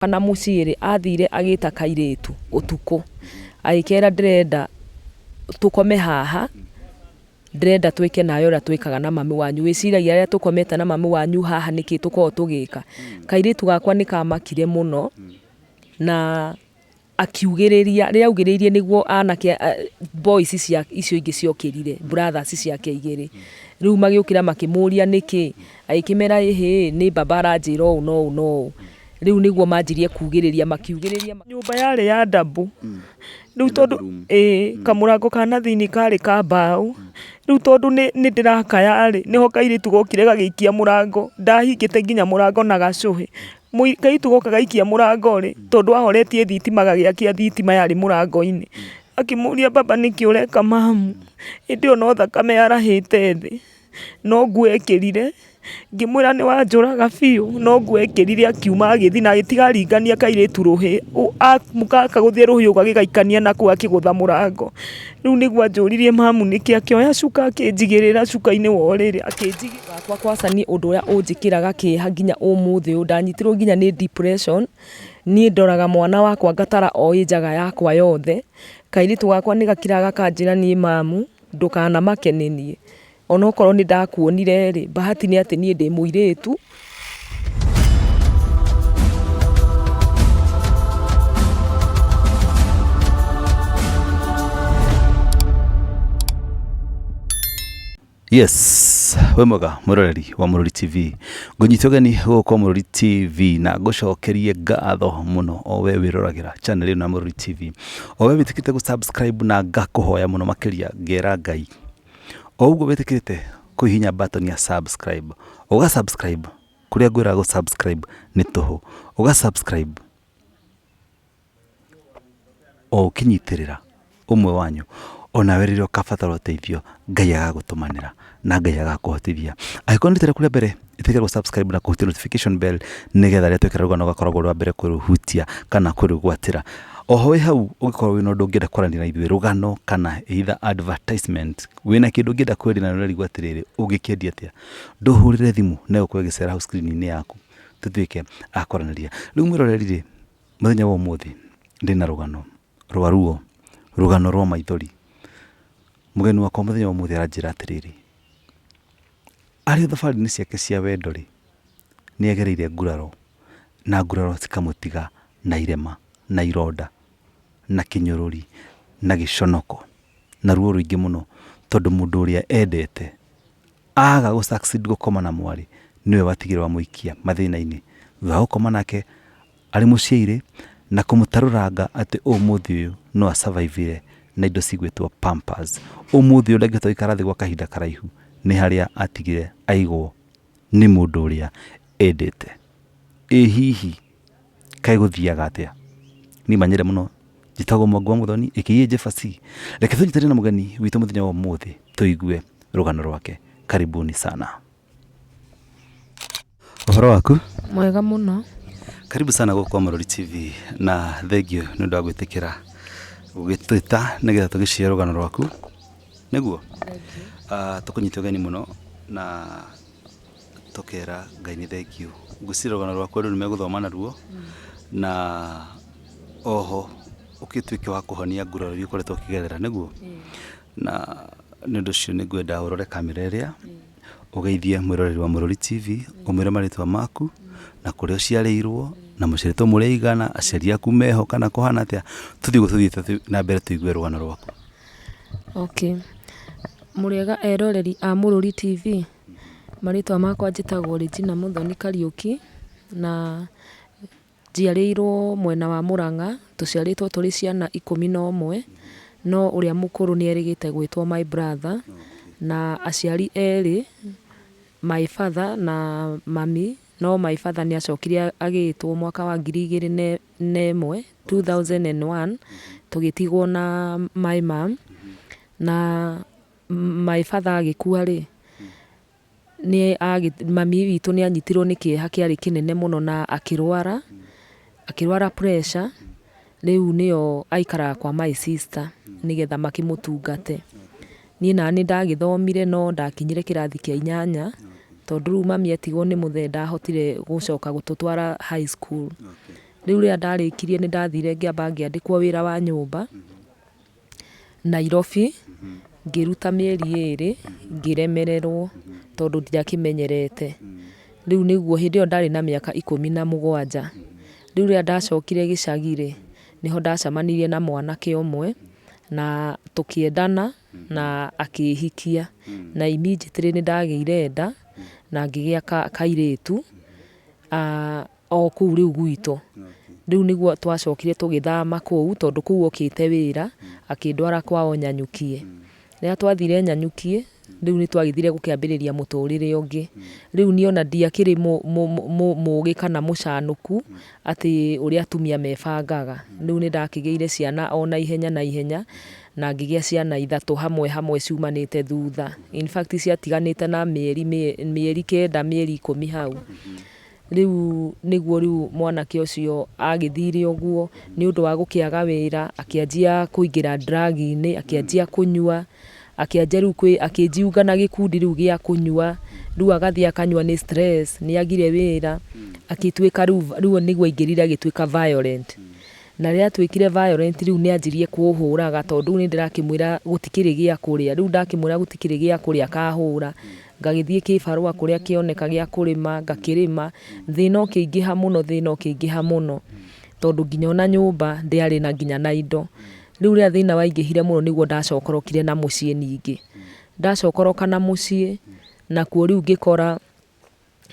kana muciri athire agita kairetu utuku aikera ndrenda tukome haha ndrenda twike nayo ura twikaga na mami wanyu wiciragia ria tukometa na mami wanyu haha niki tuko tugika kairetu gakwa nikamakire muno na akiugiriria ria ugiririe niguo anake boys cia icio ingi ciokirire brothers ciake igiri riu magiukira makimuria niki aikimera ehe ni babara njiro no riu niguo manjirie kugiriria makiugiriria nyumba yari ya dabu riu tondu kamurango kana thini kari ka mbao riu tondu ni ndirakaya ri niho kairitu gokire gagiikia murango ndahingite nginya murango na gacuhi kairitu goka gaikia murango ri tondu ahoretie thitima gagiakia thitima yari murango-ini akimuria baba niki ureka mamu indi ono thakame yarahite thi no nguekirire ngimwira ni wanjuraga biu no nguekirire akiuma agithi na gitigaringania kairitu ruhi mukaka guthie ruhi ugagigaikania na ku akigutha murango riu niguo anjuririe mamu niki akioya cuka akinjigirira cuka-ini woriri akinjigira Wakwa kwacani undu uria unjikiraga kiha nginya umuthi ndanyitirwo nginya ni depression ni ndoraga mwana wakwa ngatara oinjaga yakwa yothe kairitu gakwa nigakiraga kanjira ni mamu ndukana makenenie onokorwo ni ndakuonire ri bahati ni ati nie ndi muiritu Yes, wemoga muroreri wa Mundurume TV. Ngunyitogeni guko Mundurume TV na ngucokerie ngatho muno o we wiroragira channel ino ya Mundurume TV. O we witikite gu subscribe na ngakuhoya muno makiria ngera Ngai. O ugo witikite kuhinya button ya subscribe. Uga subscribe kuria ngwira go subscribe ni tuhu. Uga subscribe. O kinyitirira umwe wanyu ona werire ukabatara uteithio Ngai agagutumanira na Ngai agakuhotithia aikonditire kule mbere itikira subscribe na kuhutia notification bell nigetha ria twekera rugano gakoragwo rwa mbere kwiruhutia kana kwirugwatira oho hau ugikorwo wina undu ungienda kwaranira ithuĩ rugano kana either advertisement wina kindu ungienda kweri na rurigwa atiriri ugikendia atia nduhurire thimu na ukwe gicera hau screen-ini yaku tutwike akwaraniria riu mwirorerire muthenya wa umuthi ndina rugano rwa ruo rugano rwa maithori mugeni wakwa muthenya wa umuthi aranjira atiriri ari thabari ni ciake cia wendo ri ni egereire nguraro na nguraro cikamutiga na irema na ironda na kinyururi na giconoko na ruo ruingi muno tondu mundu uria endete aga go succeed gukoma na mwari niwe watigirwa muikia mathina-ini thutha gukoma nake ari muciiri na kumutaruranga ati umuthi uyu no a survive na indo cigwitwo pampers umuthi uria ngitoikara thi gwa kahinda karaihu ni haria atigire aigwo ni mundu uria endete hihi kai guthiaga atia ni manyire muno jitagwo Mwangwa Muthoni ikiye Jefasi reke tunyitane na mugeni witu muthenya wa umuthi tuigue rugano rwake karibuni sana uhoro waku mwega muno karibu sana kwa Mundurume TV na thengio ni ndu agwitikira ugitwita nigetha tugicira rugano rwaku niguo tukunyita ugeni muno na tukera Ngai ni thengio ngucira rugano rwaku ni meguthoma na ruo na oho ukitwike wa kuhonia nguraro iria ukoretwo ukigerera niguo na nindu cio nigwenda urore kamera iria ugeithie mwiroreri wa Mundurume TV umire maritwa maku na kuria uciarirwo na muciritwo mureigana aciari aku meho kana kuhana atia tuthiĩ na mbere tuigue rugano rwaku. Okay, muriega eroreri a Mundurume TV maritwa makwa njitagwo Regina Muthoni Kariuki na njiarĩirwo mwena wa Murang'a tuciarĩtwo turi ciana 11 no uria mukuru ni erigite gwitwo my brother na aciari eri my father na mami no my father ni acokire agitwo mwaka wa 2001 tugitigwo na my mom na my father agikua ri ni mami witu ni anyitirwo ni kieha kiari kinene muno na akirwara pressure riu nio aikara kwa my sister nigetha makimutungate ni nani ndagithomire no ndakinyire kirathi kia 8 tondu riu mami etigwo ni muthenda hotire gucoka gututwara high school riu ria ndarikirie ni ndathire ngiamba ngiandikwo wira wa nyumba Nairobi ngiruta mieri 2 ngiremererwo tondu ndiakimenyerete. Riu niguo hindi iyo ndari na miaka 17. Riu ria ndacokire gicagi niho ndacamanirie na mwanake umwe na tukiendana na akihikia na immediately ni ndageire nda na ngigia kairitu o kuu riu gwitu. Riu niguo twacokire tugithama kuu tondu kuu okite wira akindwara kwao Nyanyukie. Riria twathire Nyanyukie riu ni twagithire gukiambiriria muturire ungi. Riu ni ona ndiakiri mugi kana mucanuku ati uria atumia mebangaga. Riu ni ndakigeire ciana ona ihenya na ngigia ciana 3 hamwe ciumanite thutha. In fact ciatiganite na mieri 9 mieri 10 hau. Riu niguo riu mwanake ucio agithire uguo ni undu wa gukiaga wira akianjia kuingira drug-ini akianjia kunyua akianjia riu akijiunga na gikundi riu gia kunyua riu agathia akanyua ni stress ni agire wira akitwika riu niguo aingirire agitwika violent na ria twikire violent riu ni anjirie kuhuraga tondu ni ndirakimwira gutikiri gia kuria. Riu ndakimwira gutikiri gia kuria akahura ngagithie kibarua kuria kioneka gia kurima ngakirima thina ukiingiha muno tondu nginya ona nyumba ndiari na nginya na indo. Riu ria thina waingihire muno niguo ndacokorokire na mucii ningi. Ndacokoroka na mucii na kuo riu ngikora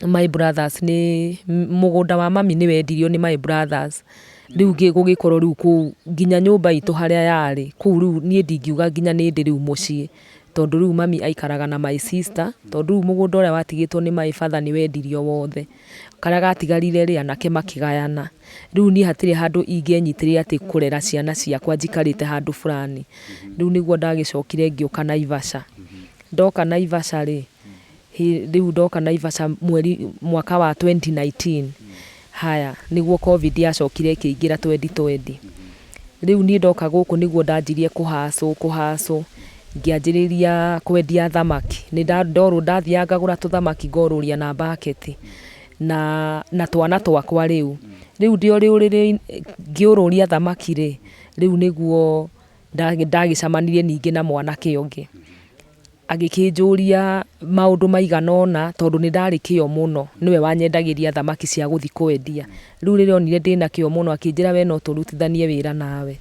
my brothers ni mugunda wa mami ni wendirio ni my brothers. Riu gugikorwo riu ku nginya nyumba itu haria yari ku riu nie ndingiuga nginya ni ndi riu mucii tondu riu mami aikaraga na my sister tondu riu mugunda uria watigitwo ni my father ni wendirio wothe karia gatigarire ri anake makigayana. Riu ni hatire handu ingienyitire ati kurera ciana ciakwa njikarite handu fulani. Riu niguo ndagicokire ngiuka Naivasha. Ndoka Naivasha riu ndoka Naivasha mwaka wa 2019. Haya niguo covid yacokire kiingira 2020. Riu ni ndoka guku niguo ndanjirie kuhaso ngianjiriria kwendia thamaki. Ni ndorwo ndathia ngagura tuthamaki ngoruria na bucket na twana twakwa riu ndio riurire ngiururia thamaki riu niguo ndagicamanirie ningi na mwanake ungi agikinjuria maundu maiganona tondu ni ndari kio muno niwe wanyendagiria thamaki cia guthi kwendia. Riu riria onire ndina kio muno akinjira we no turutithanie wira nawe.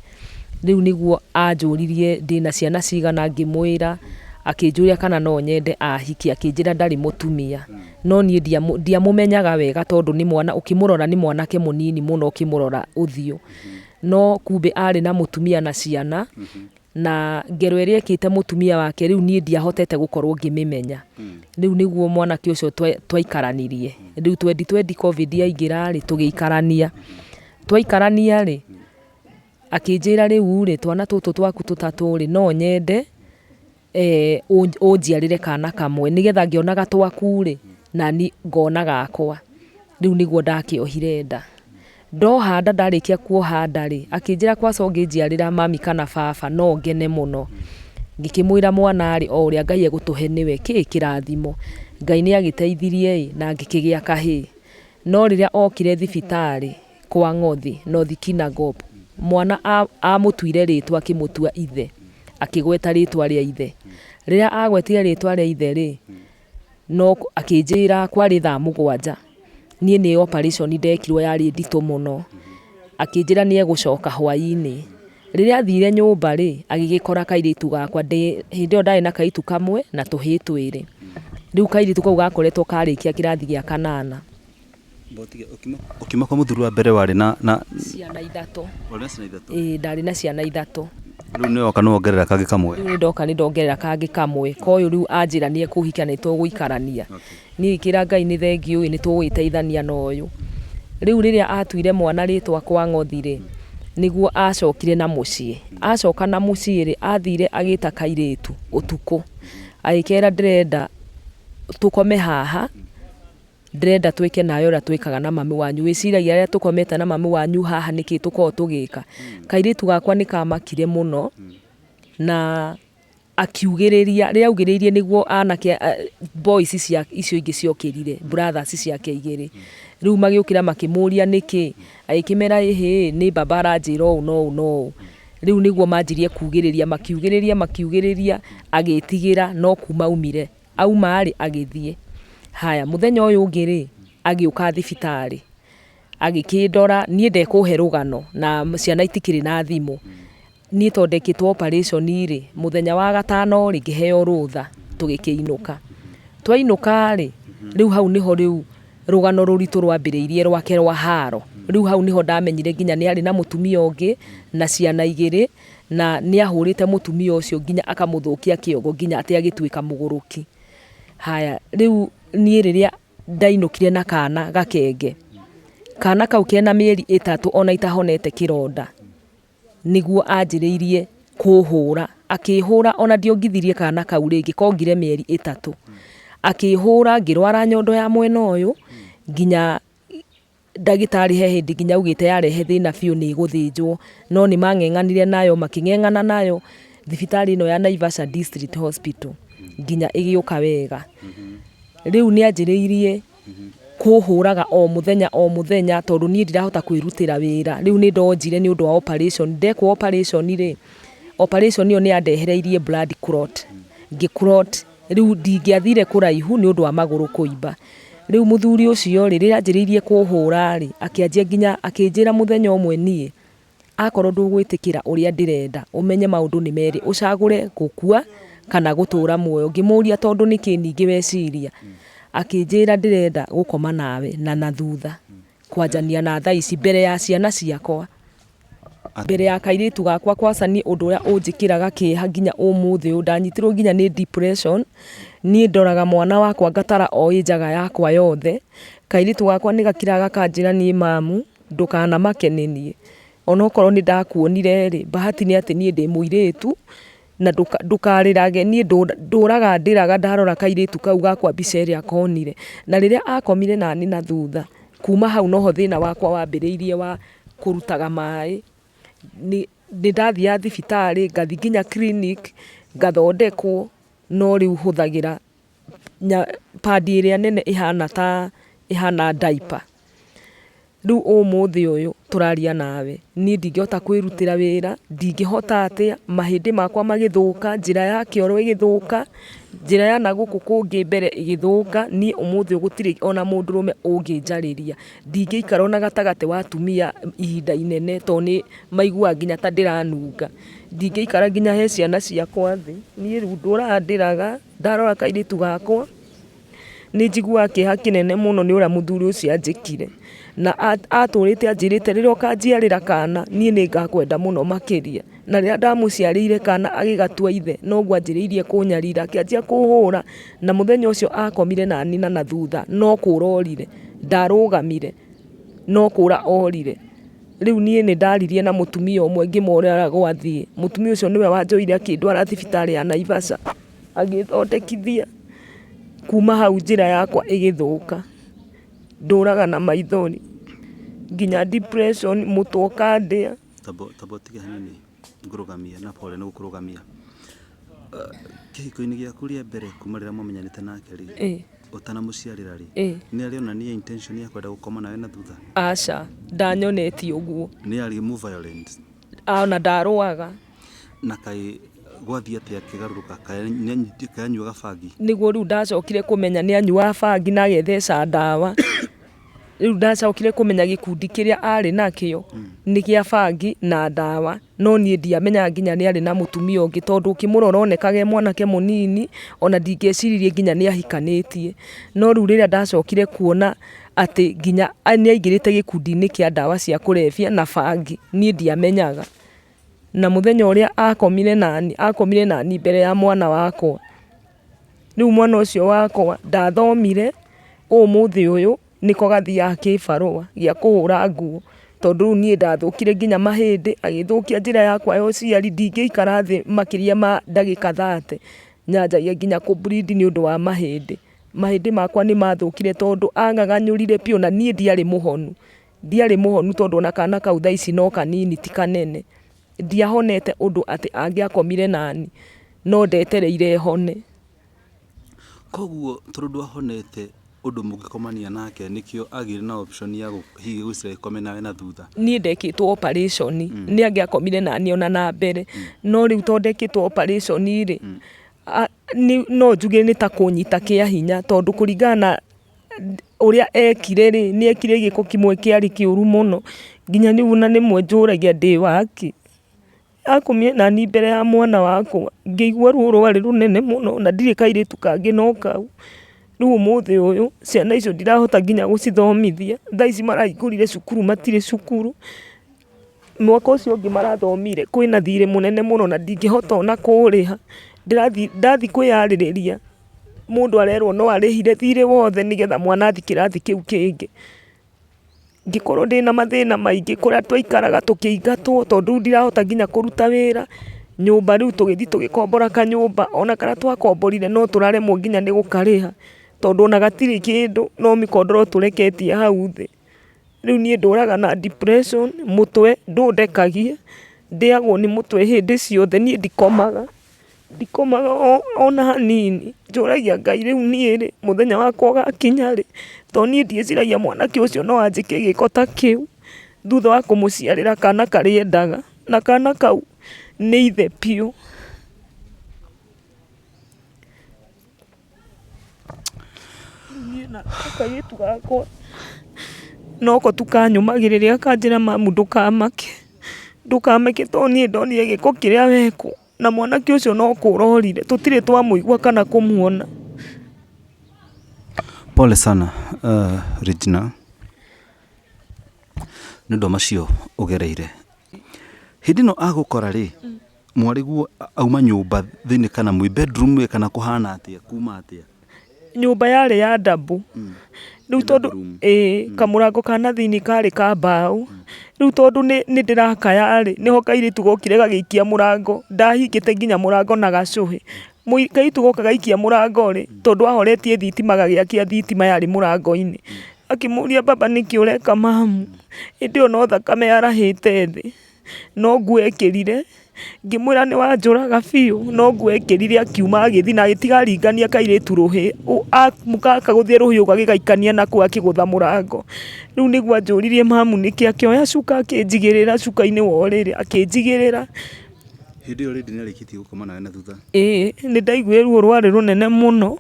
Riu niguo anjuririe ndina ciana cigana ngimwira akinjuria kana no nyende ahiki akinjira ndari mutumia no nie ndiamumenyaga wega tondu ni mwana ukimurora ni mwanake munini muno ukimurora uthio no kumbe ari na mutumia na ciana na ngero iria ekite mutumia wake riu nie ndiahotete gukorwo ngimimenya. Riu niguo mwanake ucio twaikaranirie riu 2020 covid yaingira tugiikarania akinjira riu twana tutu twaku tutatu no nyende unjiarire kana kamwe nigetha ngionaga twaku na ni ngona gakwa. Riu niguo ndakiohire nda ndohanda ndarikia kuohanda akinjira kwaco nginjiarira mami kana baba no ngene muno ngikimwira mwana o uria Ngai egutuhe niwe kirathimo. Ngai ni agiteithirie na ngikigia kahi no riria okire thibitari kwa Ngothi North Kinangop mwana amutuire ritwa akimutua ithe akigweta ritwa ria ithe. Riria agwetire ritwa ria ithe no akinjira kwari thaa 7 nie ni operation ndekirwo yari ndito muno akinjira ni egucoka hwaini. Riria athire nyumba agigikora kairitu gakwa hindi ndari na kaitu kamwe na tuhi twiri. Riu kairitu kau gakoretwo karikia kirathi gia 8. Ukima kwa muthuru wa mbere wari na ciana 3. Ndari na ciana 3. Riu ni oka no ongerera kangi kamwe. Riu ndoka ni ndongerera kangi kamwe koyo riu anjira ni ekuhika ni tuguikarania. Ni kira Ngai ni thengiu ni tugwiteithania noyu. Riu riria atuire mwana ritwa kwa Ngothi niguo acokire na mucii. Acoka na mucii athire agita kairitu utuku agikera ndrenda tukome haha ndrenda twike nayo ra twikaga na mami wanyu wiciragia ria tukometa na mami wanyu haha niki tuko tugika. Kairitu gakwa ni kamakire muno na akiugĩrĩria rĩrĩa augĩrĩirie nĩguo anake boys icio ingĩ ciokĩrire brothers ciake igĩrĩ rĩu magĩũkĩra makĩmũria nĩkĩ agĩkĩmera nĩ baba aranjĩra ũũ no rĩu nĩguo manjirie makiugĩrĩria agĩtigĩra no kuma auma agĩthiĩ haya mũthenya ũyũ ũngĩ agĩũka thibitarĩ agĩkĩndora niĩ ndekũhe rũgano na ciana itikĩrĩ na thimũ niĩ tondekĩtwo operation mũthenya wa gatano ngĩheo rũtha tũgĩkĩinũka twainũka rĩu hau nĩho rũgano rũritũ rwambĩrĩirie rwake rwa haro rĩu hau nĩho ndamenyire nginya nĩ arĩ na mũtumia ũngĩ na ciana igĩrĩ na nĩ ahũrĩte mũtumia ũcio nginya akamũthũkia kĩongo nginya atĩ agĩtuĩka mũgũrũki haya rĩu niĩ rĩrĩa ndainũkire na kana gakenge kana kau kena mĩeri 3 ona itahonete kĩronda nĩguo anjĩrĩirie kũhũra akĩhũra ona ndiongithirie kana kau rĩngĩ kongire mĩeri 3 akĩhũra ngĩrwara nyondo ya mwena ũyũ nginya ndagĩtarĩ he hĩndĩ nginya augĩte yarehe thĩna biũ nĩ gũthĩnjwo no nĩ mang'eng'anire nayo makĩng'eng'ana nayo thibitarĩ ĩno ya Naivasha District Hospital nginya ĩgĩũka wega rĩu nĩ anjĩrĩirie kũhũraga o mũthenya tondũ niĩ ndirahota kwĩrutĩra wĩra rĩu nĩ ndonjire nĩ ũndũ wa operation ndekwo operation ĩyo nĩ yandehereirie blood clot ngĩclot rĩu ndingĩathire kũraihu nĩ ũndũ wa magũrũ kũimba rĩu mũthuri ũcio rĩrĩa anjĩrĩirie kũhũra akĩanjia nginya akĩnjĩra mũthenya ũmwe niĩ akorwo ndũgwĩtĩkĩra ũrĩa ndĩrenda ũmenye maũndũ nĩ merĩ ũcagũre gũkua kana gũtũra muoyo ngĩmũria tondũ nĩkĩ ningĩ weciria akĩnjĩra ndĩrenda gũkoma nawe na thutha kwanjania na thaa ici mbere ya ciana ciakwa mbere ya kairĩtu gakwa kwacani ũndũ ũrĩa ũnjĩkĩraga kĩeha nginya ũmũthĩ ũyũ ndanyitirwo nginya nĩ depression niĩ ndoraga mwana wakwa ngatara njaga yakwa yothe kairĩtu gakwa nĩ gakiraga kanjĩra niĩ mamu ndũkanamakenie onokorwo nĩ ndakuonire bahati nĩ atĩ niĩ ndĩ mũirĩtu na ndũkarĩrage niĩ ndũraga ndarora kairĩtu kau gakwa mbica ĩrĩa akonire na rĩrĩa akomire nani na thutha kuma hau noho thĩna wakwa wambĩrĩirie wa kũrutaga maĩ nĩ ndathiaga thibitarĩ ngathi nginya clinic ngathondekwo no rĩu hũthagĩra padi ĩrĩa nene ihana diaper rĩu ũmũthĩ ũyũ tũraria nawe niĩ ndingĩhota kwĩrutĩra wĩra ndingĩhota atĩa mahĩndĩ makwa magĩthũka njĩra ya kĩoro ĩgĩthũka njĩra ya nagũkũ kũngĩ mbere ĩgĩthũka niĩ ũmũthĩ gũtirĩ ona mũndũrũme ũngĩnjarĩria ndingĩikara ona gatagatĩ wa atumia ihinda inene tondũ nĩ maiguaga nginya ta ndĩranunga ndingĩikara nginya he ciana ciakwa thĩ niĩ rĩu ndũrandĩraga ndarora kairĩtu gakwa nĩ njiguaga kĩeha kĩnene mũno nĩ ũrĩa mũthuri ũcio anjĩkire na atũrĩte anjĩrĩte rĩrĩa ũkanjiarĩra kana niĩ nĩ ngakwenda mũno makĩria na rĩrĩa ndamũciarĩire kana agĩgatua ithe noguo anjĩrĩirie kũnyarira akĩanjia kũhũra na mũthenya ũcio akomire nani na thutha no kũra orire ndarũgamire no kũra orire rĩu niĩ nĩ ndaririe na mũtumia ũmwe ngĩmũrĩra gwathiĩ mũtumia ũcio nĩwe wanjoire akĩndwara thibitarĩ ya Naivasha agĩthondekithia kuma hau njĩra yakwa ĩgĩthũka ndũraga na maithori nginya depression mũtwe ũkandĩa tabotiga hanini ngũrũgamia na pole nĩ gũkũrũgamia kĩhiko-inĩ gĩaku rĩa mbere kuma rĩrĩa mwamenyanĩte nake rĩ ũtanamũciarĩra rĩ nĩ arĩ onania intention ya kwenda gũkoma nawe na thutha aca ndanyonetie ũguo nĩ arĩ mu violent ona ndarũaga na kaĩ gwathia atĩ akĩgarũrũka kanyua gabangi nĩguo rĩu ndacokire kũmenya nĩ anyuaga bangi na agetheca ndawa rĩu ndacokire kũmenya gĩkundi kĩrĩa arĩ nakĩo nĩ gĩa bangi na ndawa no niĩ ndiamenyaga nginya nĩ arĩ na mũtumia ũngĩ tondũ ũkĩmũrora onekaga mwanake mũnini ona ndingĩeciririe nginya nĩ ahikanĩtie no rĩu rĩrĩa ndacokire kuona atĩ nginya nĩ aingĩrĩte gĩkundi-inĩ kĩa ndawa cia kũrebia na bangi niĩ ndiamenyaga na mũthenya ũrĩa akomire nani mbere ya mwana wakwa rĩu mwana ũcio wakwa ndathomire ũmũthĩ ũyũ nĩko gathiaga kĩbarũa gĩa kũhũra nguo tondũ rĩu niĩ ndathũkire nginya mahĩndĩ agĩthũkia njĩra yakwa ya ũciari ndingĩikara thĩ makĩria ma ndagĩka 30 nyanjagia nginya kũbleed nĩ ũndũ wa mahĩndĩ makwa nĩ mathũkire tondũ ang'ag'anyũrire piũ na niĩ ndiarĩ mũhonu tondũ ona kana kau thaa ici no kanini ti kanene ndiahonete ũndũ atĩ angĩakomire nani no ndetereire hone. Koguo tondu ahonete undu mungikomania nake nikio agire na option ya hihi gwicira ikome nawe na thutha. Niĩ ndekĩtwo operation nĩ angĩakomire na niĩ ona na mbere no rĩu tondũ ndekĩtwo operation rĩ no njuge nĩ ta kũnyita kĩa hinya tondũ kũringana na ũrĩa ekire rĩ nĩ ekire gĩko kĩmwe kĩarĩ kĩũru mũno nginya rĩu na nĩmwe njũragia ndĩ wake. Akomire na niĩ mbere ya mwana wakwa ngĩigua ruo rwarĩ rũnene mũno na ndirĩ kairĩtu kangĩ no kau. Rĩu ũmũthĩ ũyũ ciana icio ndirahota nginya gũcithomithia. Thaa ici marahingũrire cukuru matirĩ cukuru. Mwaka ũcio ũngĩ marathomire kwĩna thirĩ mũnene mũno na ndingĩhota ona kũũrĩha. Ndathi kwĩyarĩrĩria mũndũ arerwo no arĩhire thirĩ wothe nĩgetha mwana athi kĩrathi kĩu kĩngĩ. Ngĩkorwo ndĩna mathĩna maingĩ kũrĩa twaikaraga tũkĩingatwo tondũ rĩu ndirahota nginya kũruta wĩra. Nyũmba rĩu tũgĩthi tũgĩkombora kanyũmba ona kana twakomborire no tũraremwo nginya nĩ gũkarĩha tondũ ona gatirĩ kĩndũ no mĩkondoro tũreketie hau thĩ. Rĩu niĩ ndũraga na depression, mũtwe ndũndekagia, ndĩagwo nĩ mũtwe hĩndĩ ciothe, niĩ ndikomaga ona hanini. Njũragia Ngai rĩu niĩ rĩ mũthenya wakwa ũgakinya rĩ tondũ niĩ ndiĩciragia mwanake ũcio no anjĩke gĩko ta kĩu thutha wa kũmũciarĩra kana karĩa endaga na kana kau nĩ ithe biũ. Niĩ na kairĩtu gakwa noko tukanyũmagĩrĩria kanjĩra mamu ndũkamake tondũ niĩ ndonire gĩko kĩrĩa wekwo na mwanake ũcio no kũũra orire tũtirĩ twamũigua kana kũmuona. Pole sana Regina nĩ ũndũ macio ũgereire. Hĩndĩ ĩno agũkora rĩ mwarĩguo auma nyũmba thĩinĩ kana mwĩ bedroom kana kũhana atĩa kuma atĩa? Nyũmba yarĩ ya double. Rĩu tondũ kamũrango kana thĩinĩ karĩ ka mbaũ. Rĩu tondũ nĩ ndĩrakaya rĩ nĩho kairĩtu gokire gagĩikia mũrango, ndahingĩte nginya mũrango na gacũhĩ. Kairĩtu goka gaikia mũrango rĩ tondũ ahoretie thitima gagĩakia thitima yarĩ mũrango-inĩ. Akĩmũria baba nĩkĩ ũreka mamu? Hĩndĩ ĩyo no thakame yarahĩte thĩ no nguo ekĩrire. Ngĩmwĩra nĩ wanjũraga biũ no nguo ekĩrire akiuma agĩthi na agĩtigaringania kairĩtu rũhĩ. Gaka gũthiĩ rũhĩ ũgagĩgaikania nako akĩgũtha mũrango. Rĩu nĩguo anjũririe mamu nĩkĩ, akĩoya cuka akĩnjigĩrĩra cuka-inĩ wa ũrĩrĩ akĩnjigĩrĩra. Hĩndĩ ĩyo rĩndĩ nĩarĩkĩtie gũkoma nawe na thutha? Nĩ ndaiguire ruo rwarĩ rũnene mũno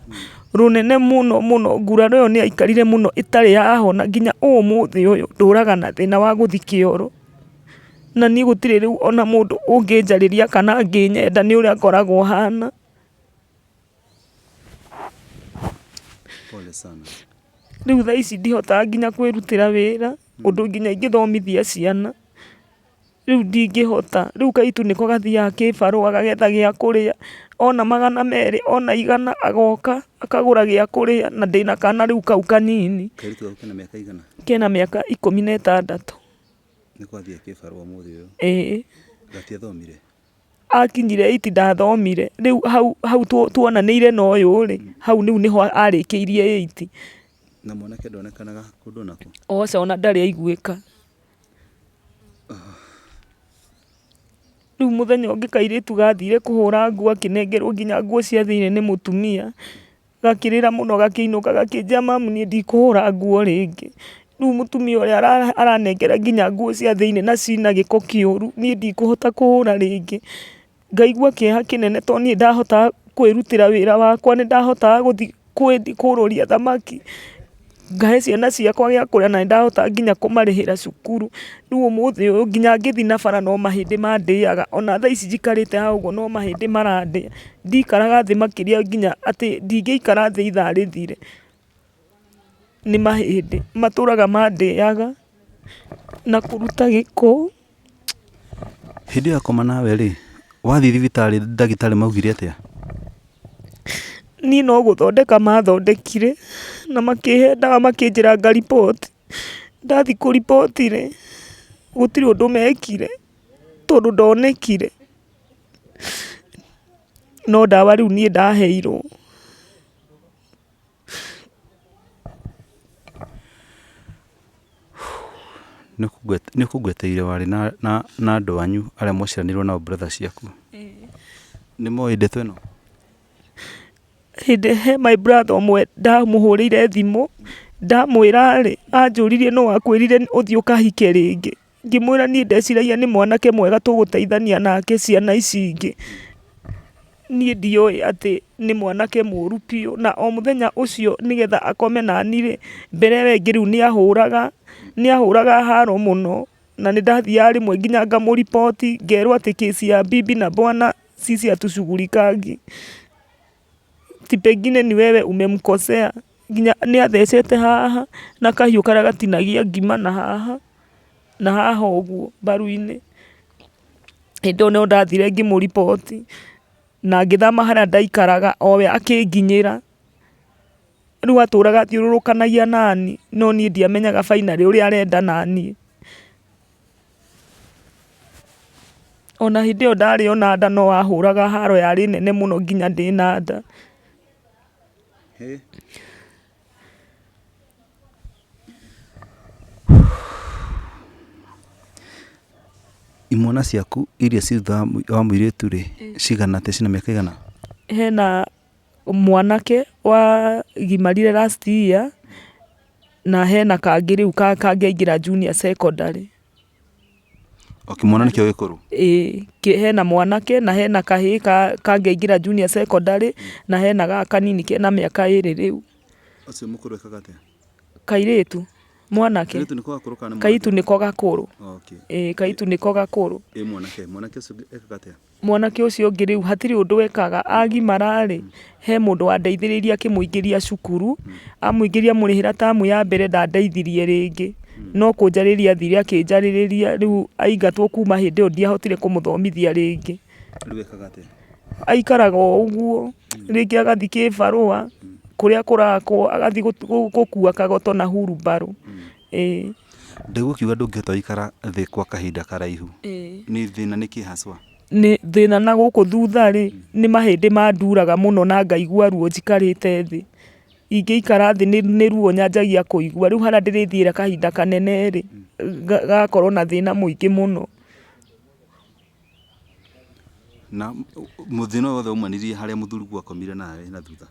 mũno. Nguraro ĩyo nĩ aikarire mũno ĩtarĩ yahona nginya ũmũthĩ ũyũ ndũraga na thĩna wa gũthi kĩoro. Na niĩ gũtirĩ rĩu ona mũndũ ũngĩnjarĩria kana angĩnyenda nĩ ũrĩa ngoragwo hana. Pole sana. Rĩu thaa ici ndihotaga nginya kwĩrutĩra wĩra ũndũ nginya ingĩthomithia ciana. Rĩu ndingĩhota. Rĩu kairĩtu nĩko gathiaga kĩbarũa gagetha gĩa kũrĩa ona 200 ona 100 agoka akagũra gĩa kũrĩa na ndĩna kana rĩu kau kanini. Kairĩtu gau kena mĩaka igana? Kena mĩaka 16. Nĩko athiĩ kĩbarũa mũthĩ ũyũ? Gatiathomire? Akinyire 8 ndathomire. Rĩu hau tuonanĩire na ũyũ rĩ hau rĩu nĩho arĩkĩirie 8. Na mwanake ndonekanaga kũndũ nako? Oca ona ndarĩ aiguĩka. Rĩu mũthenya ũngĩ kairĩtu gathire kũhũra nguo akĩnengerwo nginya nguo cia thĩinĩ nĩ mũtumia. Gakĩrĩra mũno gakĩinũka gakĩnjĩra mamu niĩ ndikũhũra nguo rĩngĩ. Rĩu mũtumia ũrĩa aranengera nginya nguo cia thĩinĩ na cina gĩko kĩũru niĩ ndikũhota kũhũra rĩngĩ. Ngaigua kĩeha kĩnene tondũ niĩ ndahotaga kwĩrutĩra wĩra wakwa, nĩ ndahotaga gũthi kũrũria thamaki ngahe ciana ciakwa gĩa kũrĩa na nĩ ndahotaga nginya kũmarĩhĩra cukuru. Rĩu ũmũthĩ ũyũ nginya ngĩthi na bara no mahĩndĩ mandĩaga ona thaa ici njikarĩte haha ũguo no mahĩndĩ marandĩa. Ndikaraga thĩ makĩria nginya atĩ ndingĩikara thĩ ithaa rĩthire. Nĩ mahĩndĩ matũraga mandĩaga na kũruta gĩko. Hĩndĩ ya koma nawe rĩ wathiĩ thibitarĩ ndagĩtarĩ maugire atĩa? Niĩ no gũthondeka mathondekire na makĩhe ndawa makĩnjĩra ngariboti. Ndathi kũriboti rĩ gũtirĩ ũndũ mekire tondũ ndonekire. No ndawa rĩu niĩ ndaheirwo. Nĩ ũkũngweteire warĩ na andũ anyu arĩa mwaciaranĩirwo nao brother ciaku? nĩ moĩ ndeto ĩno? Hĩndĩ he my brother ũmwe ndamũhũrĩire thimũ ndamwĩra rĩ anjũririe no akwĩrire ũthiĩ ũkahike rĩngĩ, ngĩmwĩra niĩ ndeciragia nĩ mwanake mwega tũgũteithania nake ciana ici ingĩ, niĩ ndiũĩ atĩ nĩ mwanake mũru biũ, na o mũthenya ũcio nĩgetha akome nani rĩ mbere we ngĩ rĩu nĩahũraga haro mũno, na nĩ ndathiaga rĩmwe nginya ngamũripoti ngerwo atĩ kesi ya bibi na bwana sisi hatushughulikangi, ti pengine ni wewe umemkosea, nginya nĩ athecete haha na kahiũ karĩa gatinagia ngima na haha ũguo mbaru-inĩ. Hĩndĩ ĩyo no ndathire ngĩmũripoti na ngĩthama harĩa ndaikaraga owe akĩnginyĩra, rĩu atũraga athiũrũrũkanagia nani no niĩ ndiamenyaga finally ũrĩa arenda naniĩ. Ona hĩndĩ ĩyo ndarĩ ona nda no ahũraga haro yarĩ nene mũno nginya ndĩ na nda. Imwana ciaku iria ciutha wa mũirĩtu rĩ cigana te cina mĩaka igana? Hena mwanake wa gimarire last year na hena kangĩ rĩu kangĩaingĩra junior secondary. Mwana nĩkĩo gĩkũrũ? Hena mwanake na hena kahĩ kangĩaingĩra junior secondary na hena gaka kanini kena mĩaka 2 rĩu. Ũcio mũkũrũ ekaga atĩa? Kairĩtu mwanake kaitu nĩko gakũrũ. Kaitu nĩko gakũrũ. Mwanake ũcio ekaga atĩa? Mwanake ũcio ũngĩ rĩu hatirĩ ũndũ ekaga, agimararĩ he mũndũ wandeithĩrĩirie akĩmũingĩria cukuru, amũingĩria mũrĩhĩra tamu ya mbere ndandeithirie rĩngĩ, no kũnjarĩria athire akĩnjarĩrĩria, rĩu aingatwo kuma hĩndĩ ĩyo ndiahotire kũmũthomithia rĩngĩ. Rĩu ekaga atĩa? Aikaraga ũguo rĩngĩ agathiĩ kĩbarũa kũrĩa kũrakwo agathiĩ gũkua kagoto na hurumbarũ. Ndĩgũkiuga ndũngĩhota gũikara thĩ kwa kahinda karaihu, nĩ thĩna nĩkĩ haswa? Nĩ thĩna na gũkũ thutha rĩ nĩ mahĩndĩ manduraga mũno na ngaigua ruo njikarĩte thĩ, ingĩikara thĩ nĩ ruo nyanjagia kũigua, rĩu harĩa ndĩrĩthiĩra kahinda kanene rĩ gakorwo na thĩna mũingĩ mũno. Na mũthĩna wothe umanirie harĩa mũthuri akomire nawe na thutha?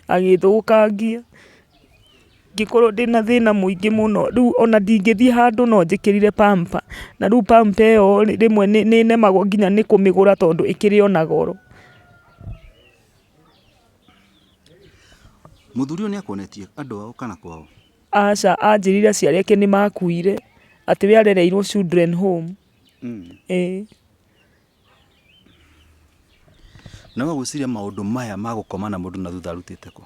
Agĩthũkangia ngĩkorwo ndĩna thĩna mũingĩ mũno, rĩu ona ndingĩthiĩ handũ no njĩkĩrire pamper, na rĩu pamper ĩyo rĩmwe nĩ nemagwo nginya nĩ kũmĩgũra tondũ ĩkĩrĩ ona goro. Mũthuri ũyũ nĩ akuonetie andũ ao kana kwao? Aca anjĩrire aciari ake nĩ makuire, atĩ we arereirwo children home. Na wagwĩciria maũndũ maya ma gũkoma na mũndũ na thutha arutĩte kũ?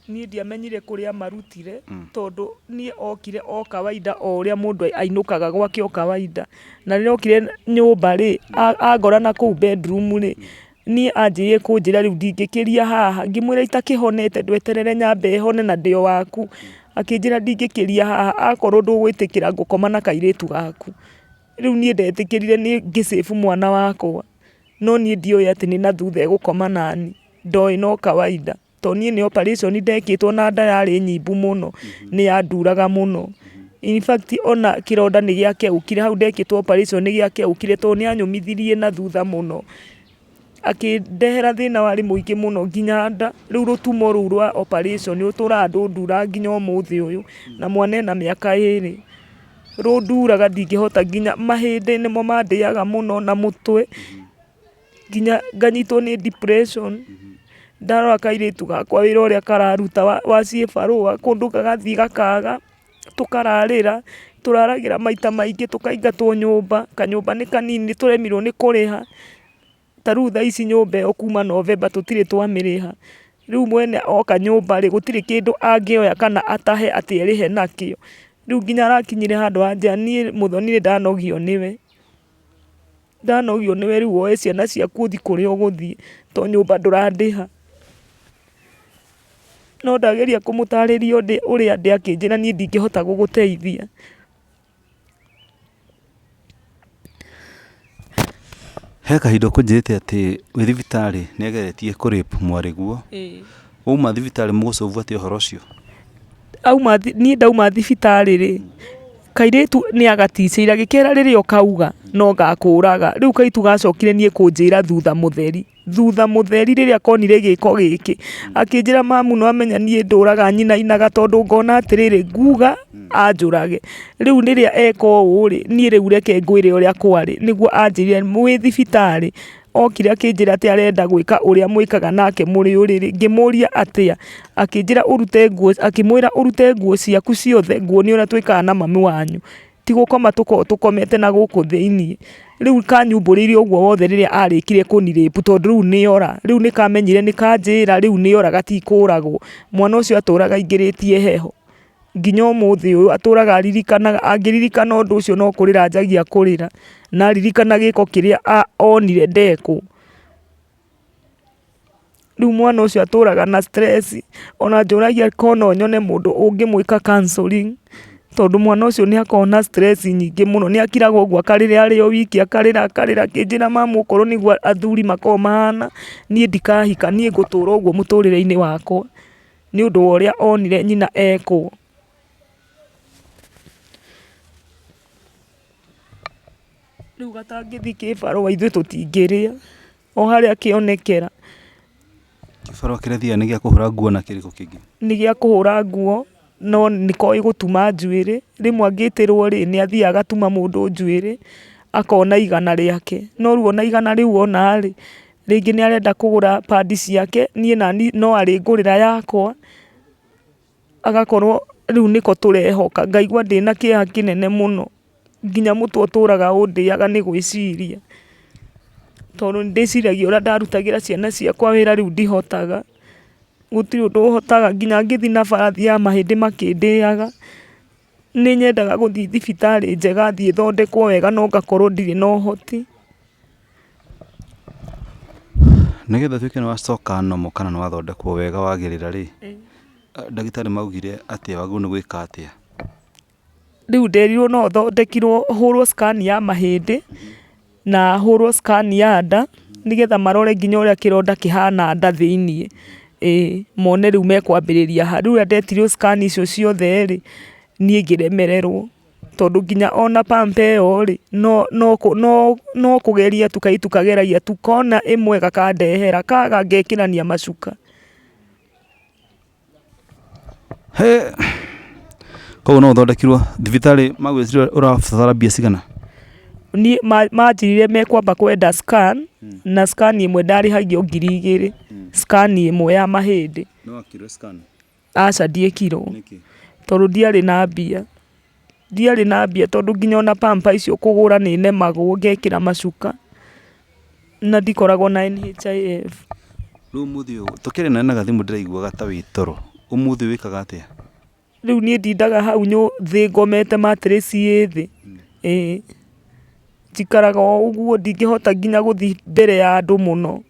Niĩ ndiamenyire kũrĩa marutire tondũ niĩ okire o kawaida o ũrĩa mũndũ ainũkaga gwake o kawaida, na rĩrĩa okire nyũmba rĩ angora na kũu bedroom rĩ niĩ anjĩrĩrie kũnjĩra rĩu ndingĩkĩria haha, ngĩmwĩra itakĩhonete ndweterere nyambe hone na ndĩo waku, akĩnjĩra ndingĩkĩria haha akorwo ndũgwĩtĩkĩra ngũkoma na kairĩtu gaku. Rĩu niĩ ndetĩkĩrire nĩ ngĩsĩbu mwana wakwa, no niĩ ndiũĩ atĩ nĩ na thutha egũkoma nani, ndoĩ no kawaida to niĩ nĩ operation ndekĩtwo na nda yarĩ nyimbu mũno, nĩ yanduraga mũno. In fact ona kĩronda nĩ gĩakeũkire hau ndekĩtwo operation nĩ gĩakeũkire tondũ nĩ anyũmithirie na thutha mũno, akĩndehera thĩna warĩ mũingĩ mũno nginya nda. Rĩu rũtumo rũu rwa operation tũrandũndura nginya ũmũthĩ ũyũ, na mwana ena mĩaka 2 rũnduraga ndingĩhota, nginya mahĩndĩ nĩmo mandĩaga mũno na mũtwe, nginya nganyitwo nĩ depression. Ndarora kairĩtu gakwa wĩra ũrĩa kararuta wa ciĩbarũa, kũndũ gagathiĩ gakaga, tũkararĩra, tũraragĩra maita maingĩ, tũkaingatwo nyũmba, kanyũmba nĩ kanini tũremirwo nĩ kũrĩha, ta rĩu thaa ici nyũmba ĩyo kuma November tũtirĩ twamĩrĩha. Rĩu mwene oka nyũmba rĩ gũtirĩ kĩndũ angĩoya kana atahe atĩ erĩhe nakĩo. Rĩu nginya arakinyire handũ anja niĩ Mũthoni nĩ ndanogio nĩwe, rĩu woe ciana ciaku ũthiĩ kũrĩa ũgũthiĩ to nyũmba ndũrandĩha. No ndageria kũmũtarĩria ũrĩa ndĩ akĩnjĩra niĩ ndingĩhota gũgũteithia. He kahinda ũkũnjĩrĩte atĩ wĩ thibitarĩ nĩ ageretie kũrĩpu mwarĩguo, wauma thibitarĩ mũgũcovu atĩ ũhoro ũcio? Niĩ ndauma thibitarĩ rĩ kairitu ni agaticira gikera riria okauga no gakuraga riu kaitu gacokire nie kunjira thutha mutheri riria konire giko giki akinjira mamu no amenya nie nduraga nyina inaga tondu ngona atiriri nguga anjurage riu riria eko uri nie riu reke ngwire uria kwari niguo anjirire mwi thibitari okire akinjira ati arenda gwika uria mwikaga nake muri uriri ngimuria atia akinjira urute nguo akimwira urute nguo ciaku ciothe nguo ni uria twikaga na mami wanyu ti gukoma tukomete na guku thiini riu kanyumburirie uguo wothe riria arikire kuniripu tondu riu ni ora riu ni kamenyire ni kanjira riu ni ora gatikuragwo mwana ucio aturaga ingiritie heho nginya umuthi uyu aturaga agiririkana undu ucio no kurira njagia kurira na ririkana giko kiria onire ndeko riu mwana ucio aturaga na stress ona njuragia kono nyone mundu ungimwika counseling tondu mwana ucio ni akona stress nyingi muno ni akiraga uguo akarire ari o wiki akarira kinjira mamu ukoro niguo athuri makomahana nie ndikahika nie ngutura uguo muturire-ini wakwa ni undu uria onire nyina eko riu gatangithi kibarua ithuĩ tũtingĩrĩa o harĩa kĩonekera kibarua kĩrĩa thia nĩ gĩa kũhũra nguo na kĩrĩkũ kĩngĩ nĩ gĩa kũhũra nguo no nĩkoĩ gũtuma njuĩrĩ rĩmwe angĩtĩrwo rĩ nĩ athiaga agatuma mũndũ njuĩrĩ akona igana rĩake no rĩu ona igana rĩu ona rĩ rĩngĩ nĩ arenda kũgũra padi ciake niĩ nani no arĩngũrĩra yakwa agakorwo rĩu nĩko tũrehoka ngaigua ndĩna kĩeha kĩnene mũno nginya mũtwe ũtũraga ũndĩaga nĩ gwĩciria tondu ndĩciragia ũrĩa ndarutagĩra ciana ciakwa wĩra rĩu ndihotaga gũtirĩ ũndũ ũhotaga nginya ngĩthi na barathi ya mahĩndĩ makĩndĩaga nĩ nyendaga gũthiĩ thibitarĩ njega thiĩ thondekwo wega no ngakorwo ndirĩ na ũhoti nĩgetha tuĩke nĩ wacoka nomo kana nĩ wathondekwo wega wagĩrĩra rĩ ndagĩtarĩ maugire atĩa wagĩrĩirwo nĩ gwĩka atĩa riu nderirwo no thondekirwo hũrwo scan ya mahĩndĩ na hũrwo scan ya nda nigetha marore nginya ũrĩa kĩronda kĩhana nda thĩiniĩ mone rĩu mekwambĩrĩria ha rĩu ndetirwo scan icio ciothe rĩ niĩ ngĩremererwo tondu nginya ona pampa ĩyo rĩ no kũgeria tukageragia tukona ĩmwe gakandehera kaga ngekĩrania macuka koguo no ũthondekirwo thibitarĩ magwĩciria ũrabatara mbia cigana niĩ manjirire mekwamba kwenda scan na scan ĩmwe ndarĩhagio 2,000 scan ĩmwe ya mahĩndĩ no akirwo scan aca ndiĩkirwo tondu ndiarĩ na mbia tondu nginya ona pampa icio kũgũra nĩ nemagwo ngekĩra macuka na ndikoragwo na NHIF rĩu ũmũthĩ ũyũ tũkĩrĩ na gathimũ ndĩraiguaga ta wĩ toro ũmũthĩ wĩkaga atĩa rĩu niĩ ndindaga hau thĩ ngomete matirĩci thĩ njikaraga o ũguo ndingĩhota nginya gũthiĩ mbere ya andũ mũno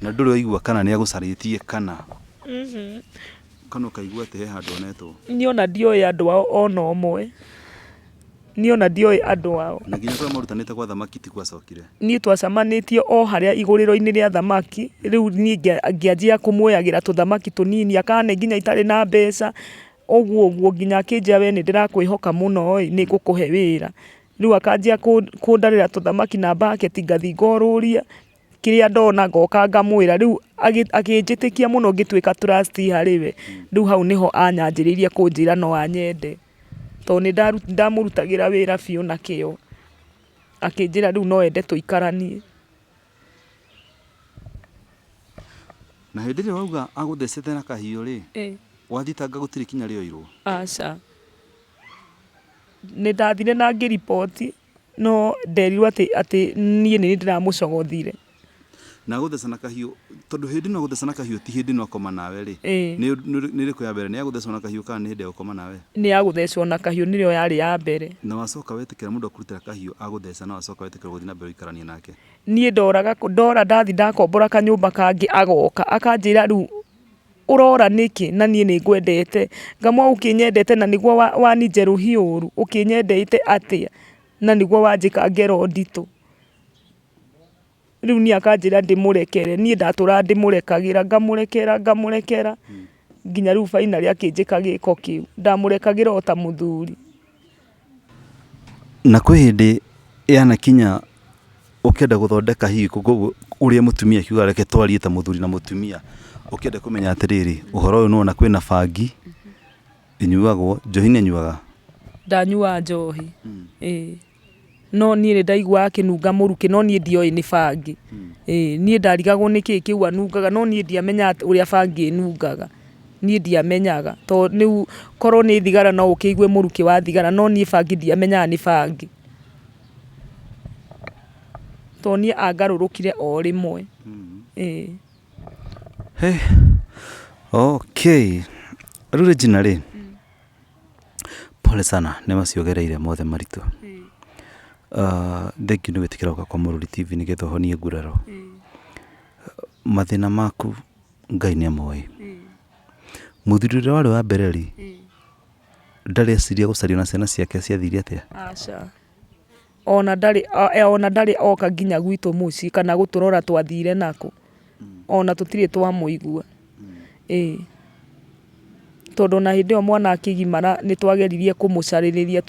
na ndũrĩ waigua kana nĩ agũcarĩtie kana kana ũkaigua atĩ he handũ onetwo niĩ ona ndioĩ andũ ao ona ũmwe niĩ ona ndioĩ andũ ao na nginya kũrĩa marutanĩte gwa thamaki ti gwacokire niĩ twacamanĩtie o harĩa igũrĩro-inĩ rĩa thamaki rĩu niĩ ngĩanjia kũmuoyagĩra tũthamaki tũnini akane nginya itarĩ na mbeca ũguo nginya akĩnjĩra we nĩ ndĩrakwĩhoka mũno nĩ ngũkũhe wĩra rĩu akanjia kũndarĩra tũthamaki na baketi ngathi ngorũria kĩrĩa ndona ngoka ngamwĩra rĩu akĩnjĩtĩkia mũno ngĩtuĩka trustee harĩ we rĩu hau nĩho anyanjĩrĩirie kũnjĩra no anyende tondũ nĩ ndamũrutagĩra wĩra biũ na kĩo akĩnjĩra rĩu no ende tũikaranie na hĩndĩ ĩrĩa wauga agũthecete na kahiũ rĩ wathitanga gũtirĩ kinya rĩoirwo aca nĩ ndathire na ngĩripoti no nderirwo atĩ niĩ nĩ ndĩramũcogothire na gũtheca na kahiũ tondu hĩndĩ no gũtheca na kahiũ ti hĩndĩ no akoma nawe rĩ nĩ rĩkũ ya mbere nĩ agũthecwo na kahiũ kana nĩ hĩndĩ ya gũkoma nawe nĩ agũthecwo na kahiũ nĩrĩo yarĩ ya mbere na wacoka wetĩkĩra mũndũ akũrutĩra kahiũ agũtheca na wacoka wetĩkĩra gũthiĩ na mbere ũikaranie nake niĩ ndora ndathi ndakombora kanyũmba kangĩ agoka akanjĩra rĩu ũrora nĩkĩ na niĩ nĩ ngwendete ngamwa ũkĩnyendete na nĩguo wanĩnjerũhia ũru ũkĩnyendete atĩa na nĩguo wanjĩka ngero nditũ rĩu niĩ akanjĩra ndĩmũrekere niĩ ndatũra ndĩmũrekagĩra ngamũrekera nginya riu finally akinjika giko kiu ndamurekagĩra o ta muthuri. Na kwĩ hĩndĩ yanakinya ũkĩenda gũthondeka hihi ũrĩa mũtumia akiuga reke twarie ta mũthuri na mũtumia, ũkĩenda kũmenya atĩrĩrĩ ũhoro ũyũ nĩwona kwĩna bangi inyuagwo, njohi nĩnyuaga? Ndanyua njohi. No niĩ ndaigua akĩnunga mũrukĩ, no niĩ ndioĩ nĩ bangi. Niĩ ndarigagwo nĩkĩ kĩu anungaga, no niĩ ndiamenya ũrĩa bangi ĩnungaga, niĩ ndiamenyaga to rĩu korwo nĩ thigara no ũkĩigue mũrukĩ wa thigara, no niĩ bangi ndiamenyaga nĩ bangi, to niĩ angarũrũkire o rĩmwe. Okay, rĩu Regina rĩ, pole sana nĩ maciogereire mothe maritũ. Thank you nĩ gwĩtĩkĩra gũka kwa Mũrũri TV nĩgetha ũhonie nguraro. Mathĩna maku Ngai nĩ amoĩ. Mũthuri ũrĩa warĩ wa mbere rĩ, ndarĩ eciria gũcario na ciana ciake ciathire atĩa? Aca, ona ndarĩ oka nginya gwitũ mũciĩ kana gũtũrora twathire nako, ona tũtirĩ twamũigua. Tondũ na hĩndĩ ĩyo mwana akĩgimara nĩ twageririe kũmũcarĩrĩria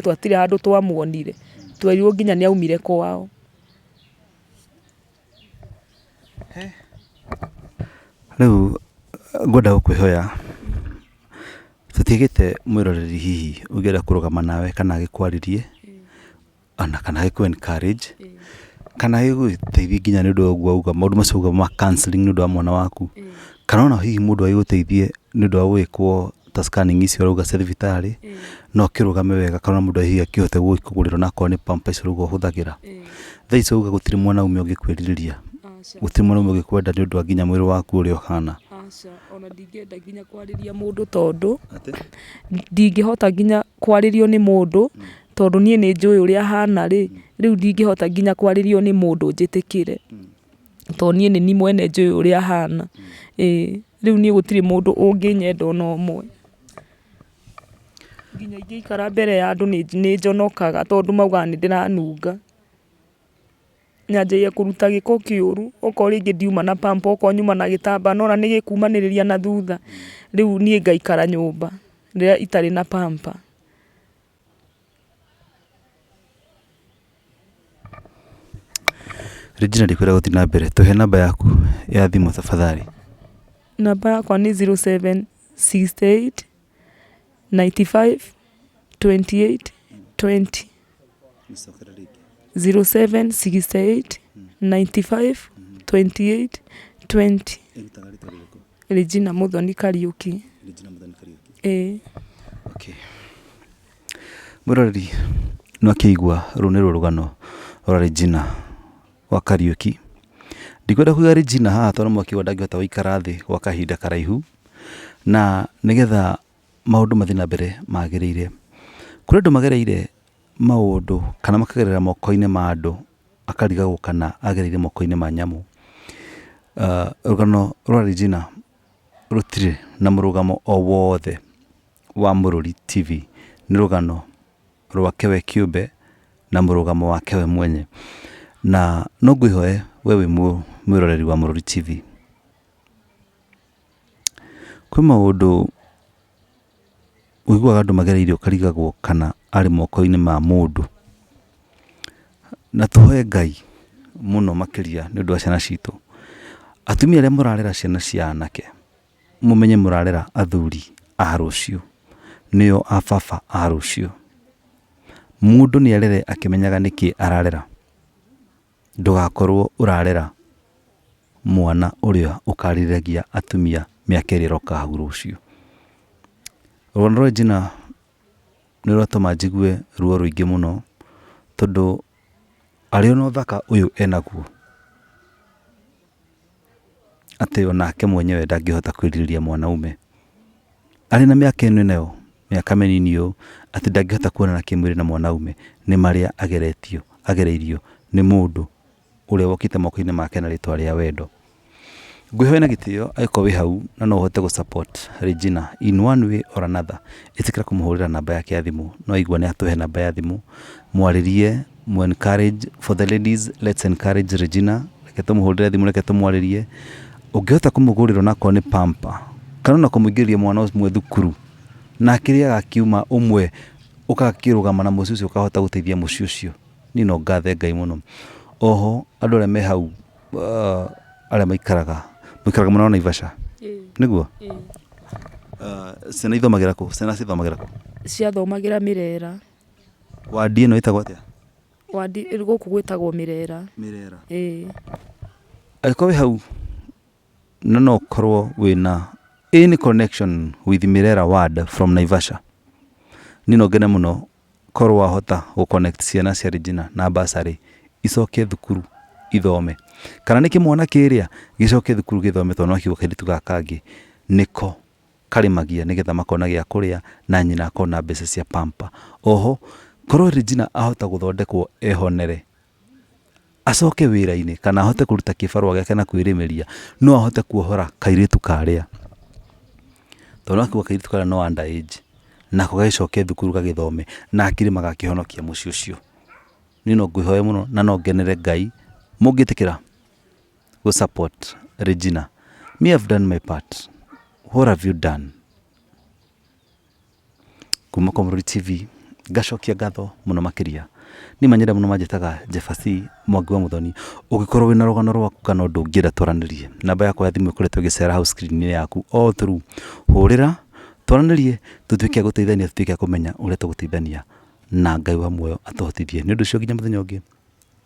twatirĩ handũ twamuonire, twerirwo nginya nĩ aumire kwao. Rĩu ngwenda gũkwĩhoya tũtigĩte mwĩroreri hihi ũngĩenda kũrũgama nawe kana agĩkwarĩrie ona kana agĩkũ encourage kana agĩgũteithie nginya nĩ ũndũ wa ũguo auga maũndũ macio auga ma counseling nĩ ũndũ wa mwana waku, kana ona hihi mũndũ agĩgũteithie nĩ ũndũ wa gwĩkwo ta scanning icio arauga cia thibitarĩ, no kĩrũgame wega, kana mũndũ hihi akĩhote gũkũgũrĩrwo na akorwo nĩ pampa icio rĩu ũhũthagĩra. Thaa icio auga gũtirĩ mwanaume ũngĩkwĩrirĩria, gũtirĩ mwanaume ũngĩkwenda nĩ ũndũ wa nginya mwĩrĩ waku ũrĩa ũhana. Ona ndingĩenda nginya kwarĩria mũndũ tondũ ndingĩhota nginya kwarĩrio nĩ mũndũ tondũ niĩ nĩ njũĩ ũrĩa hana rĩ, rĩu ndingĩhota nginya kwarĩrio nĩ mũndũ njĩtĩkĩre tondũ niĩ nĩ niĩ mwene njũĩ ũrĩa hana. Rĩu niĩ gũtirĩ mũndũ ũngĩnyenda ona ũmwe, nginya ingĩikara mbere ya andũ nĩ njonokaga tondũ maugaga nĩ ndĩranunga, nyanjagia kũruta gĩko kĩũru, okorwo rĩngĩ ndiuma na pampa, okorwo nyuma na gĩtamba nona nĩ gĩkumanĩrĩria na thutha, rĩu niĩ ngaikara nyũmba rĩrĩa itarĩ na pampa. Regina ndikwenda gũthiĩ na mbere, tũhe namba yaku ya thimũ tafadhali. Namba yakwa nĩ 0768 95 28 20. 0768 95 28 20. Regina Muthoni Kariuki. Okay. Mũroreri no akĩigua rũu nĩ rũrũgano rwa Regina wa Kariuki. Ndikwenda kuga Regina haha tondũ mwakiuga ndangĩhota gũikara thĩ gwa kahinda karaihu, na nĩgetha maũndũ mathiĩ na mbere magĩrĩire. Kũrĩ andũ magereire maũndũ kana makagerera moko-inĩ ma andũ akarigagwo kana agereire moko-inĩ ma nyamũ. Rũgano rwa Regina rũtirĩ na mũrũgamo o wothe wa Mũrũri TV, nĩ rũgano rwake we kĩũmbe na mũrũgamo wake we mwenye, na no ngwĩhoe we wĩ mwĩroreri wa Mũrũri TV, kwĩ maũndũ ũiguaga andũ magereire ũkarigagwo kana arĩ moko-inĩ ma mũndũ, na tũhoe Ngai mũno makĩria nĩ ũndũ wa ciana citũ. Atumia arĩa mũrarera ciana cia anake, mũmenye mũrarera athuri a rũciũ, nĩo a baba a rũciũ. Mũndũ nĩ arere akĩmenyaga nĩkĩ ararera, ndũgakorwo ũrarera mwana ũrĩa ũkarĩragia atumia mĩaka ĩrĩa ĩroka hau rũciũ. Rũgano rwa Regina nĩ rwatũma njigue ruo rũingĩ mũno tondũ arĩ ona ũthaka ũyũ enaguo atĩ onake mwenyewe ndangĩhota kwĩrirĩria mwanaume. Arĩ na mĩaka ĩno nayo, mĩaka mĩnini ũũ, atĩ ndangĩhota kuonana kĩmwĩrĩ na mwanaume, nĩ marĩa agereirio nĩ mũndũ ũrĩa wokĩte moko-inĩ make na rĩtwa rĩa wendo. Ngwĩhoe na gĩtĩo angĩkorwo wĩ hau na no ũhote gũ-support Regina in one way or another, ĩtĩkĩra kũmũhũrĩra namba yake ya thimũ. No aigua nĩ atũhe namba ya thimũ, mwarĩrie, encourage. For the ladies, let's encourage Regina. Reke tũmũhũrĩre thimũ, reke tũmwarĩrie. Ũngĩhota kũmũgũrĩra onakorwo nĩ pampa kana na kumuingĩria mwana ũmwe thukuru na kĩrĩa gakiuma ũmwe ũkakĩrũgama na mũciĩ ũcio ũkahota gũteithia mũciĩ ũcio. Niĩ no ngathe Ngai mũno. Oho andũ arĩa me hau arĩa maikaraga mũno Naivasha nĩguo ciana ithomagĩra kũ? Ciana cithomagĩra kũ? Ciathomagĩra Mĩrera. Wadi ĩno ĩtagwo atĩa? Wadi gũkũ gwĩtagwo Mĩrera. Mĩrera. Angĩkorwo wĩ hau na no ũkorwo wĩna any connection with Mĩrera ward from Naivasha, niĩ no ngene mũno korwo wahota gũ-connect ciana cia Regina na bursary icoke thukuru ithome, kana nĩ kĩmwana kĩrĩa gĩcoke thukuru gĩthome, tondũ no kiugo kairĩtu gaka kangĩ nĩko karĩmagia nĩgetha makona gĩa kũrĩa na nyina akona mbeca cia pamper. Oho korwo Regina ahota gũthondekwo ehonere, acoke wĩra-inĩ kana ahote kũruta kĩbarũa gĩake na kwĩrĩmĩria, no ahote kuohora kairĩtu karĩa, tondũ no kiugo kairĩtu karĩa no underage, nako gagĩcoke thukuru gagĩthome na akiri magakĩhonokia mũciĩ ũcio. Niĩ no ngwĩhoe mũno na no ngenere Ngai mũngĩtĩkĩra go support Regina. Me have done my part. What have you done? Kuma Mwiri TV ngacokia ngatho mũno makĩria. Niĩ manyenda mũno manjĩtaga Jefasi Mwangi wa Muthoni. Ũngĩkorwo wĩna rũgano rwaku kana ũndũ ũngĩenda twaranĩrie, namba yakwa ya thimũ ĩkoretwo ĩgĩcera hau screen-inĩ yaku all through. Hũrĩra twaranĩrie tũtuĩke a gũteithania, tũtuĩke a kũmenya ũrĩa tũgũteithania, na Ngai wa muoyo atũhotithie. Nĩ ũndũ ũcio nginya mũthenya ũngĩ,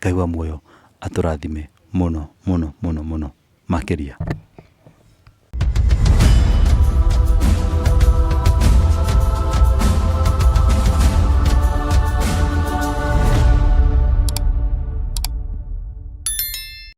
Ngai wa muoyo atũrathime mũno mũno mũno mũno makĩria.